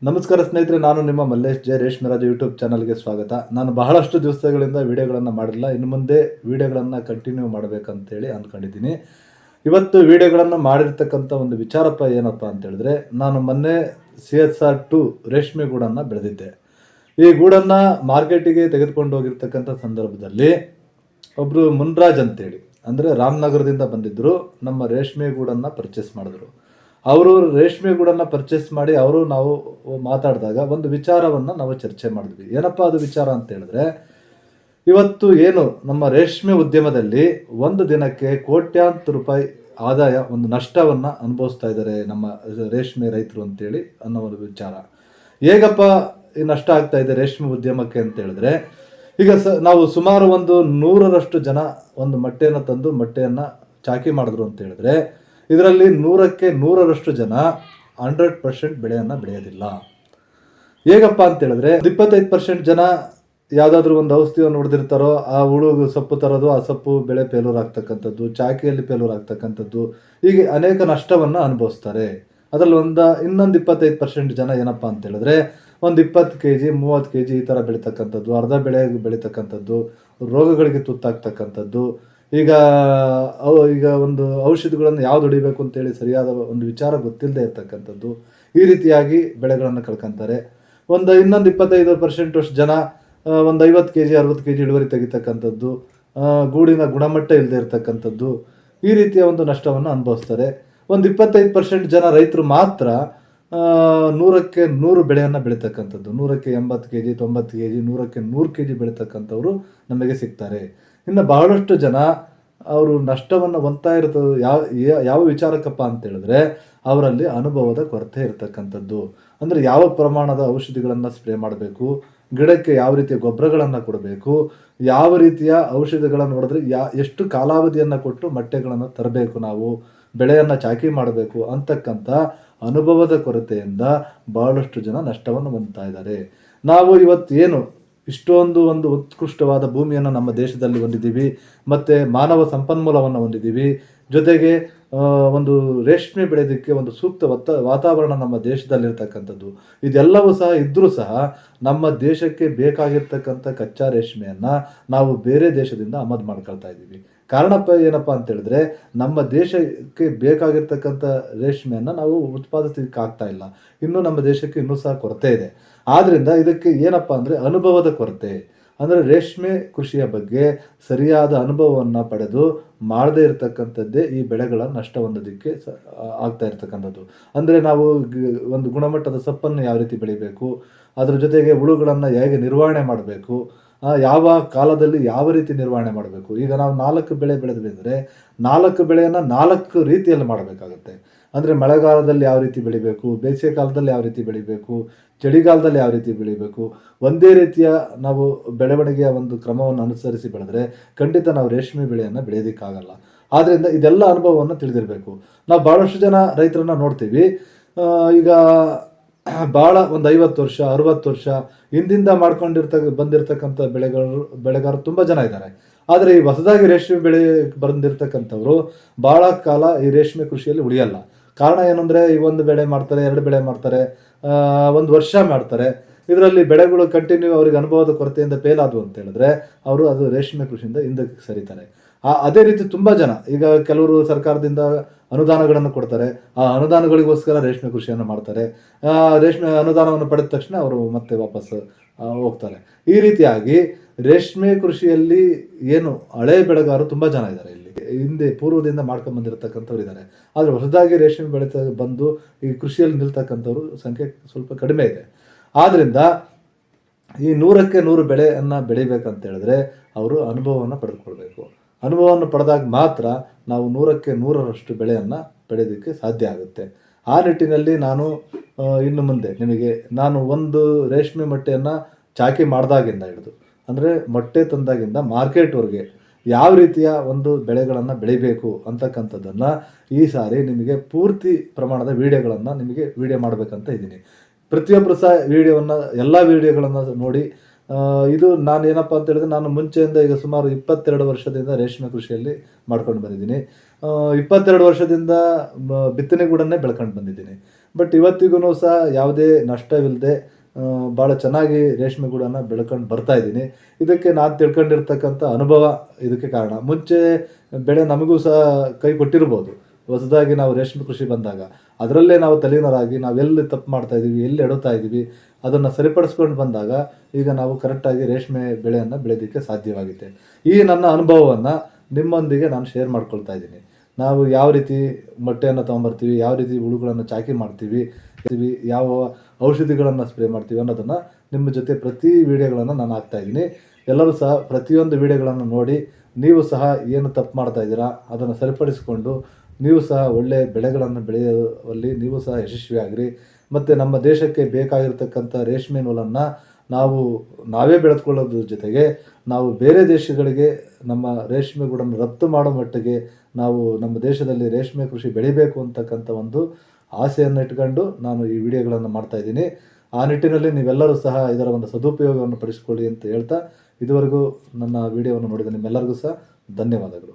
ನಮಸ್ಕಾರ ಸ್ನೇಹಿತರೆ, ನಾನು ನಿಮ್ಮ ಮಲ್ಲೇಶ್ ಜೆ ರೇಷ್ಮೆ ರಾಜು ಯೂಟ್ಯೂಬ್ ಚಾನಲ್ಗೆ ಸ್ವಾಗತ. ನಾನು ಬಹಳಷ್ಟು ದಿವಸಗಳಿಂದ ವಿಡಿಯೋಗಳನ್ನು ಮಾಡಿಲ್ಲ. ಇನ್ನು ಮುಂದೆ ವಿಡಿಯೋಗಳನ್ನು ಕಂಟಿನ್ಯೂ ಮಾಡಬೇಕಂತೇಳಿ ಅಂದ್ಕೊಂಡಿದ್ದೀನಿ. ಇವತ್ತು ವಿಡಿಯೋಗಳನ್ನು ಮಾಡಿರ್ತಕ್ಕಂಥ ಒಂದು ವಿಚಾರಪ್ಪ ಏನಪ್ಪ ಅಂತ ಹೇಳಿದ್ರೆ, ನಾನು ಮೊನ್ನೆ CSR2 ರೇಷ್ಮೆ ಗೂಡನ್ನು ಬೆಳೆದಿದ್ದೆ. ಈ ಗೂಡನ್ನು ಮಾರ್ಕೆಟಿಗೆ ತೆಗೆದುಕೊಂಡು ಹೋಗಿರ್ತಕ್ಕಂಥ ಸಂದರ್ಭದಲ್ಲಿ ಒಬ್ಬರು ಮುನ್ರಾಜ್ ಅಂತೇಳಿ, ಅಂದರೆ ರಾಮನಗರದಿಂದ ಬಂದಿದ್ದರು. ನಮ್ಮ ರೇಷ್ಮೆ ಗೂಡನ್ನು ಪರ್ಚೇಸ್ ಮಾಡಿದ್ರು. ಅವರು ರೇಷ್ಮೆ ಗೂಡನ್ನು ಪರ್ಚೇಸ್ ಮಾಡಿ ನಾವು ಮಾತಾಡಿದಾಗ ಒಂದು ವಿಚಾರವನ್ನು ನಾವು ಚರ್ಚೆ ಮಾಡಿದ್ವಿ. ಏನಪ್ಪ ಅದು ವಿಚಾರ ಅಂತ ಹೇಳಿದ್ರೆ, ಇವತ್ತು ಏನು ನಮ್ಮ ರೇಷ್ಮೆ ಉದ್ಯಮದಲ್ಲಿ ಒಂದು ದಿನಕ್ಕೆ ಕೋಟ್ಯಾಂತರ ರೂಪಾಯಿ ಆದಾಯ, ಒಂದು ನಷ್ಟವನ್ನು ಅನುಭವಿಸ್ತಾ ಇದ್ದಾರೆ ನಮ್ಮ ರೇಷ್ಮೆ ರೈತರು ಅಂತೇಳಿ ಅನ್ನೋ ಒಂದು ವಿಚಾರ. ಹೇಗಪ್ಪ ಈ ನಷ್ಟ ಆಗ್ತಾ ಇದೆ ರೇಷ್ಮೆ ಉದ್ಯಮಕ್ಕೆ ಅಂತ ಹೇಳಿದ್ರೆ, ಈಗ ನಾವು ಸುಮಾರು ಒಂದು 100ರಷ್ಟು ಜನ ಒಂದು ಮೊಟ್ಟೆಯನ್ನು ತಂದು ಮೊಟ್ಟೆಯನ್ನು ಚಾಕಿ ಮಾಡಿದ್ರು ಅಂತ ಹೇಳಿದ್ರೆ, ಇದರಲ್ಲಿ 100ಕ್ಕೆ 100ರಷ್ಟು ಜನ 100% ಬೆಳೆಯನ್ನು ಬೆಳೆಯೋದಿಲ್ಲ. ಹೇಗಪ್ಪ ಅಂತ ಹೇಳಿದ್ರೆ, 25% ಜನ ಯಾವುದಾದ್ರೂ ಒಂದು ಔಷಧಿಯನ್ನು ಹೊಡೆದಿರ್ತಾರೋ, ಆ ಹುಳು ಸೊಪ್ಪು ತರೋದು, ಆ ಸೊಪ್ಪು ಬೆಳೆ ಫೇಲ್ಯೂರ್ ಆಗ್ತಕ್ಕಂಥದ್ದು, ಚಾಕಿಯಲ್ಲಿ ಫೇಲ್ಯೂರ್ ಆಗ್ತಕ್ಕಂಥದ್ದು, ಹೀಗೆ ಅನೇಕ ನಷ್ಟವನ್ನು ಅನುಭವಿಸ್ತಾರೆ. ಅದರಲ್ಲಿ ಇನ್ನೊಂದು 25% ಜನ ಏನಪ್ಪ ಅಂತ ಹೇಳಿದ್ರೆ, ಒಂದು 20 kg 30 kg ಈ ಥರ ಬೆಳೀತಕ್ಕಂಥದ್ದು, ಅರ್ಧ ಬೆಳೆ ಬೆಳೀತಕ್ಕಂಥದ್ದು, ರೋಗಗಳಿಗೆ ತುತ್ತಾಗ್ತಕ್ಕಂಥದ್ದು. ಈಗ ಒಂದು ಔಷಧಿಗಳನ್ನು ಯಾವ್ದು ಹೊಡಿಬೇಕು ಅಂತೇಳಿ ಸರಿಯಾದ ಒಂದು ವಿಚಾರ ಗೊತ್ತಿಲ್ಲದೆ ಇರ್ತಕ್ಕಂಥದ್ದು, ಈ ರೀತಿಯಾಗಿ ಬೆಳೆಗಳನ್ನು ಕಳ್ಕೊತಾರೆ. ಇನ್ನೊಂದು 25% ಅಷ್ಟು ಜನ ಒಂದು 50 kg 60 kg ಇಳುವರಿ ತೆಗಿತಕ್ಕಂಥದ್ದು, ಗೂಡಿನ ಗುಣಮಟ್ಟ ಇಲ್ಲದೆ ಇರತಕ್ಕಂಥದ್ದು, ಈ ರೀತಿಯ ಒಂದು ನಷ್ಟವನ್ನು ಅನುಭವಿಸ್ತಾರೆ. ಒಂದು 25% ಜನ ರೈತರು ಮಾತ್ರ 100ಕ್ಕೆ 100 ಬೆಳೆಯನ್ನು ಬೆಳೀತಕ್ಕಂಥದ್ದು, 100ಕ್ಕೆ 80 kg 90 kg 100ಕ್ಕೆ 100 kg ಬೆಳೀತಕ್ಕಂಥವ್ರು ನಮಗೆ ಸಿಗ್ತಾರೆ. ಇನ್ನು ಬಹಳಷ್ಟು ಜನ ಅವರು ನಷ್ಟವನ್ನು ಹೊಂದ್ತಾ ಇರೋದು ಯಾವ ವಿಚಾರಕ್ಕಪ್ಪ ಅಂತ ಹೇಳಿದ್ರೆ, ಅವರಲ್ಲಿ ಅನುಭವದ ಕೊರತೆ ಇರತಕ್ಕಂಥದ್ದು. ಅಂದರೆ ಯಾವ ಪ್ರಮಾಣದ ಔಷಧಿಗಳನ್ನು ಸ್ಪ್ರೇ ಮಾಡಬೇಕು, ಗಿಡಕ್ಕೆ ಯಾವ ರೀತಿಯ ಗೊಬ್ಬರಗಳನ್ನು ಕೊಡಬೇಕು, ಯಾವ ರೀತಿಯ ಔಷಧಿಗಳನ್ನು ಹೊಡೆದ್ರೆ ಎಷ್ಟು ಕಾಲಾವಧಿಯನ್ನು ಕೊಟ್ಟು ಮೊಟ್ಟೆಗಳನ್ನು ತರಬೇಕು, ನಾವು ಬೆಳೆಯನ್ನು ಚಾಕಿ ಮಾಡಬೇಕು ಅಂತಕ್ಕಂಥ ಅನುಭವದ ಕೊರತೆಯಿಂದ ಬಹಳಷ್ಟು ಜನ ನಷ್ಟವನ್ನು ಹೊಂದ್ತಾ ಇದ್ದಾರೆ. ನಾವು ಇವತ್ತೇನು ಇಷ್ಟೊಂದು ಒಂದು ಉತ್ಕೃಷ್ಟವಾದ ಭೂಮಿಯನ್ನು ನಮ್ಮ ದೇಶದಲ್ಲಿ ಹೊಂದಿದ್ದೀವಿ, ಮತ್ತು ಮಾನವ ಸಂಪನ್ಮೂಲವನ್ನು ಹೊಂದಿದ್ದೀವಿ, ಜೊತೆಗೆ ಒಂದು ರೇಷ್ಮೆ ಬೆಳೆಯೋದಕ್ಕೆ ಒಂದು ಸೂಕ್ತ ವಾತಾವರಣ ನಮ್ಮ ದೇಶದಲ್ಲಿರ್ತಕ್ಕಂಥದ್ದು, ಇದೆಲ್ಲವೂ ಸಹ ಇದ್ದರೂ ಸಹ ನಮ್ಮ ದೇಶಕ್ಕೆ ಬೇಕಾಗಿರ್ತಕ್ಕಂಥ ಕಚ್ಚಾ ರೇಷ್ಮೆಯನ್ನು ನಾವು ಬೇರೆ ದೇಶದಿಂದ ಆಮದು ಮಾಡ್ಕೊಳ್ತಾ ಇದ್ದೀವಿ. ಕಾರಣಪ್ಪ ಏನಪ್ಪ ಅಂತ ಹೇಳಿದ್ರೆ, ನಮ್ಮ ದೇಶಕ್ಕೆ ಬೇಕಾಗಿರ್ತಕ್ಕಂಥ ರೇಷ್ಮೆಯನ್ನು ನಾವು ಉತ್ಪಾದಿಸಲಿಕ್ಕೆ ಆಗ್ತಾ ಇಲ್ಲ. ಇನ್ನೂ ನಮ್ಮ ದೇಶಕ್ಕೆ ಇನ್ನೂ ಸಹ ಕೊರತೆ ಇದೆ. ಆದ್ದರಿಂದ ಇದಕ್ಕೆ ಏನಪ್ಪ ಅಂದರೆ ಅನುಭವದ ಕೊರತೆ. ಅಂದರೆ ರೇಷ್ಮೆ ಕೃಷಿಯ ಬಗ್ಗೆ ಸರಿಯಾದ ಅನುಭವವನ್ನು ಪಡೆದು ಮಾಡದೇ ಇರತಕ್ಕಂಥದ್ದೇ ಈ ಬೆಳೆಗಳ ನಷ್ಟ ಹೊಂದೋದಕ್ಕೆ ಆಗ್ತಾ ಇರ್ತಕ್ಕಂಥದ್ದು. ಅಂದರೆ ನಾವು ಒಂದು ಗುಣಮಟ್ಟದ ಸೊಪ್ಪನ್ನು ಯಾವ ರೀತಿ ಬೆಳಿಬೇಕು, ಅದರ ಜೊತೆಗೆ ಹುಳುಗಳನ್ನು ಹೇಗೆ ನಿರ್ವಹಣೆ ಮಾಡಬೇಕು, ಯಾವ ಕಾಲದಲ್ಲಿ ಯಾವ ರೀತಿ ನಿರ್ವಹಣೆ ಮಾಡಬೇಕು. ಈಗ ನಾವು 4 ಬೆಳೆ ಬೆಳೆದ್ವಿ ಅಂದರೆ 4 ಬೆಳೆಯನ್ನು 4 ರೀತಿಯಲ್ಲಿ ಮಾಡಬೇಕಾಗುತ್ತೆ. ಅಂದರೆ ಮಳೆಗಾಲದಲ್ಲಿ ಯಾವ ರೀತಿ ಬೆಳಿಬೇಕು, ಬೇಸಿಗೆ ಕಾಲದಲ್ಲಿ ಯಾವ ರೀತಿ ಬೆಳಿಬೇಕು, ಚಳಿಗಾಲದಲ್ಲಿ ಯಾವ ರೀತಿ ಬೆಳಿಬೇಕು. ಒಂದೇ ರೀತಿಯ ನಾವು ಬೆಳವಣಿಗೆಯ ಒಂದು ಕ್ರಮವನ್ನು ಅನುಸರಿಸಿ ಬೆಳೆದ್ರೆ ಖಂಡಿತ ನಾವು ರೇಷ್ಮೆ ಬೆಳೆಯನ್ನು ಬೆಳೆಯೋದಕ್ಕಾಗಲ್ಲ. ಆದ್ದರಿಂದ ಇದೆಲ್ಲ ಅನುಭವವನ್ನು ತಿಳಿದಿರಬೇಕು. ನಾವು ಭಾಳಷ್ಟು ಜನ ರೈತರನ್ನು ನೋಡ್ತೀವಿ, ಈಗ ಭಾಳ ಒಂದು 50 ವರ್ಷ 60 ವರ್ಷ ಹಿಂದಿಂದ ಬಂದಿರತಕ್ಕಂಥ ಬೆಳೆಗಾರರು ತುಂಬ ಜನ ಇದ್ದಾರೆ. ಆದರೆ ಈ ಹೊಸದಾಗಿ ರೇಷ್ಮೆ ಬೆಳೆ ಬಂದಿರತಕ್ಕಂಥವ್ರು ಭಾಳ ಕಾಲ ಈ ರೇಷ್ಮೆ ಕೃಷಿಯಲ್ಲಿ ಉಳಿಯಲ್ಲ. ಕಾರಣ ಏನಂದರೆ, ಈ ಒಂದು ಬೆಳೆ ಮಾಡ್ತಾರೆ, 2 ಬೆಳೆ ಮಾಡ್ತಾರೆ, 1 ವರ್ಷ ಮಾಡ್ತಾರೆ. ಇದರಲ್ಲಿ ಬೆಳೆಗಳು ಕಂಟಿನ್ಯೂ ಅವರಿಗೆ ಅನುಭವದ ಕೊರತೆಯಿಂದ ಫೇಲ್ ಆದವು ಅಂತ ಹೇಳಿದ್ರೆ ಅವರು ಅದು ರೇಷ್ಮೆ ಕೃಷಿಯಿಂದ ಹಿಂದಕ್ಕೆ ಸರಿತಾರೆ. ಅದೇ ರೀತಿ ತುಂಬ ಜನ ಈಗ ಕೆಲವರು ಸರ್ಕಾರದಿಂದ ಅನುದಾನಗಳನ್ನು ಕೊಡ್ತಾರೆ, ಆ ಅನುದಾನಗಳಿಗೋಸ್ಕರ ರೇಷ್ಮೆ ಕೃಷಿಯನ್ನು ಮಾಡ್ತಾರೆ. ರೇಷ್ಮೆ ಅನುದಾನವನ್ನು ಪಡೆದ ತಕ್ಷಣ ಅವರು ಮತ್ತೆ ವಾಪಸ್ ಹೋಗ್ತಾರೆ. ಈ ರೀತಿಯಾಗಿ ರೇಷ್ಮೆ ಕೃಷಿಯಲ್ಲಿ ಏನು ಹಳೆ ಬೆಳೆಗಾರರು ತುಂಬ ಜನ ಇದ್ದಾರೆ. ಇಲ್ಲಿ ಹಿಂದೆ ಪೂರ್ವದಿಂದ ಮಾಡ್ಕೊಂಡು ಬಂದಿರತಕ್ಕಂಥವ್ರು ಇದ್ದಾರೆ. ಆದರೆ ಹೊಸದಾಗಿ ರೇಷ್ಮೆ ಬಂದು ಈ ಕೃಷಿಯಲ್ಲಿ ನಿಲ್ತಕ್ಕಂಥವ್ರು ಸಂಖ್ಯೆ ಸ್ವಲ್ಪ ಕಡಿಮೆ ಇದೆ. ಆದ್ದರಿಂದ ಈ 100ಕ್ಕೆ 100 ಬೆಳೆಯನ್ನು ಬೆಳಿಬೇಕಂತ ಹೇಳಿದ್ರೆ ಅವರು ಅನುಭವವನ್ನು ಪಡೆದುಕೊಳ್ಬೇಕು. ಅನುಭವವನ್ನು ಪಡೆದಾಗ ಮಾತ್ರ ನಾವು 100ಕ್ಕೆ 100ರಷ್ಟು ಬೆಳೆಯನ್ನು ಬೆಳೆಯೋದಕ್ಕೆ ಸಾಧ್ಯ ಆಗುತ್ತೆ. ಆ ನಿಟ್ಟಿನಲ್ಲಿ ನಾನು ಇನ್ನು ಮುಂದೆ ನಾನು ಒಂದು ರೇಷ್ಮೆ ಮೊಟ್ಟೆಯನ್ನು ಚಾಕಿ ಮಾಡಿದಾಗಿಂದ ಹಿಡಿದು, ಅಂದರೆ ಮೊಟ್ಟೆ ತಂದಾಗಿಂದ ಮಾರ್ಕೆಟ್ವರೆಗೆ ಯಾವ ರೀತಿಯ ಒಂದು ಬೆಳೆಗಳನ್ನು ಬೆಳಿಬೇಕು ಅಂತಕ್ಕಂಥದ್ದನ್ನು ಈ ಸಾರಿ ನಿಮಗೆ ಪೂರ್ತಿ ಪ್ರಮಾಣದ ವಿಡಿಯೋಗಳನ್ನು ವಿಡಿಯೋ ಮಾಡಬೇಕಂತ ಇದ್ದೀನಿ. ಪ್ರತಿಯೊಬ್ಬರು ಸಹ ಎಲ್ಲ ವಿಡಿಯೋಗಳನ್ನು ನೋಡಿ. ಇದು ನಾನು ಏನಪ್ಪ ಅಂತ ಹೇಳಿದ್ರೆ, ನಾನು ಮುಂಚೆಯಿಂದ ಈಗ ಸುಮಾರು 22 ವರ್ಷದಿಂದ ರೇಷ್ಮೆ ಕೃಷಿಯಲ್ಲಿ ಮಾಡ್ಕೊಂಡು ಬಂದಿದ್ದೀನಿ. 22 ವರ್ಷದಿಂದ ಬಿತ್ತನೆ ಗೂಡನ್ನೇ ಬೆಳ್ಕೊಂಡು ಬಂದಿದ್ದೀನಿ. ಬಟ್ ಇವತ್ತಿಗೂ ಸಹ ಯಾವುದೇ ನಷ್ಟವಿಲ್ಲದೆ ಭಾಳ ಚೆನ್ನಾಗಿ ರೇಷ್ಮೆ ಗೂಡನ್ನು ಬೆಳ್ಕೊಂಡು ಬರ್ತಾ ಇದ್ದೀನಿ. ಇದಕ್ಕೆ ನಾನು ತಿಳ್ಕೊಂಡಿರ್ತಕ್ಕಂಥ ಅನುಭವ ಇದಕ್ಕೆ ಕಾರಣ. ಮುಂಚೆ ಬೆಳೆ ನಮಗೂ ಸಹ ಕೈ ಕೊಟ್ಟಿರ್ಬೋದು. ಹೊಸದಾಗಿ ನಾವು ರೇಷ್ಮೆ ಕೃಷಿ ಬಂದಾಗ ಅದರಲ್ಲೇ ನಾವು ತಲ್ಲೀನರಾಗಿ ನಾವೆಲ್ಲಿ ತಪ್ಪು ಮಾಡ್ತಾ ಇದ್ದೀವಿ, ಎಲ್ಲಿ ಎಡುತ್ತಾ ಇದ್ದೀವಿ ಅದನ್ನು ಸರಿಪಡಿಸ್ಕೊಂಡು ಬಂದಾಗ ಈಗ ನಾವು ಕರೆಕ್ಟಾಗಿ ರೇಷ್ಮೆ ಬೆಳೆಯನ್ನು ಬೆಳೆಯೋದಕ್ಕೆ ಸಾಧ್ಯವಾಗಿದೆ. ಈ ನನ್ನ ಅನುಭವವನ್ನು ನಿಮ್ಮೊಂದಿಗೆ ನಾನು ಶೇರ್ ಮಾಡ್ಕೊಳ್ತಾ ಇದ್ದೀನಿ. ನಾವು ಯಾವ ರೀತಿ ಮೊಟ್ಟೆಯನ್ನು ತೊಗೊಂಬರ್ತೀವಿ, ಯಾವ ರೀತಿ ಹುಳುಗಳನ್ನು ಚಾಕಿ ಮಾಡ್ತೀವಿ, ಯಾವ ಔಷಧಿಗಳನ್ನು ಸ್ಪ್ರೇ ಮಾಡ್ತೀವಿ ಅನ್ನೋದನ್ನು ನಿಮ್ಮ ಜೊತೆ ಪ್ರತಿ ವೀಡಿಯೋಗಳನ್ನು ನಾನು ಹಾಕ್ತಾಯಿದ್ದೀನಿ. ಎಲ್ಲರೂ ಸಹ ಪ್ರತಿಯೊಂದು ವೀಡಿಯೋಗಳನ್ನು ನೋಡಿ ನೀವು ಸಹ ಏನು ತಪ್ಪು ಮಾಡ್ತಾ ಇದ್ದೀರಾ ಅದನ್ನು ಸರಿಪಡಿಸಿಕೊಂಡು ನೀವು ಸಹ ಒಳ್ಳೆಯ ಬೆಳೆಗಳನ್ನು ಬೆಳೆಯುವಲ್ಲಿ ನೀವು ಸಹ ಯಶಸ್ವಿಯಾಗಿರಿ. ಮತ್ತು ನಮ್ಮ ದೇಶಕ್ಕೆ ಬೇಕಾಗಿರ್ತಕ್ಕಂಥ ರೇಷ್ಮೆ ನೂಲನ್ನು ನಾವೇ ಬೆಳೆದುಕೊಳ್ಳೋದ್ರ ಜೊತೆಗೆ ನಾವು ಬೇರೆ ದೇಶಗಳಿಗೆ ನಮ್ಮ ರೇಷ್ಮೆ ಗೂಡನ್ನು ರಫ್ತು ಮಾಡೋ ಮಟ್ಟಿಗೆ ನಾವು ನಮ್ಮ ದೇಶದಲ್ಲಿ ರೇಷ್ಮೆ ಕೃಷಿ ಬೆಳಿಬೇಕು ಅಂತಕ್ಕಂಥ ಒಂದು ಆಸೆಯನ್ನು ಇಟ್ಕೊಂಡು ನಾನು ಈ ವಿಡಿಯೋಗಳನ್ನು ಮಾಡ್ತಾಯಿದ್ದೀನಿ. ಆ ನಿಟ್ಟಿನಲ್ಲಿ ನೀವೆಲ್ಲರೂ ಸಹ ಇದರ ಒಂದು ಸದುಪಯೋಗವನ್ನು ಪಡಿಸಿಕೊಳ್ಳಿ ಅಂತ ಹೇಳ್ತಾ, ಇದುವರೆಗೂ ನನ್ನ ವಿಡಿಯೋವನ್ನು ನೋಡಿದ ನಿಮ್ಮೆಲ್ಲರಿಗೂ ಸಹ ಧನ್ಯವಾದಗಳು.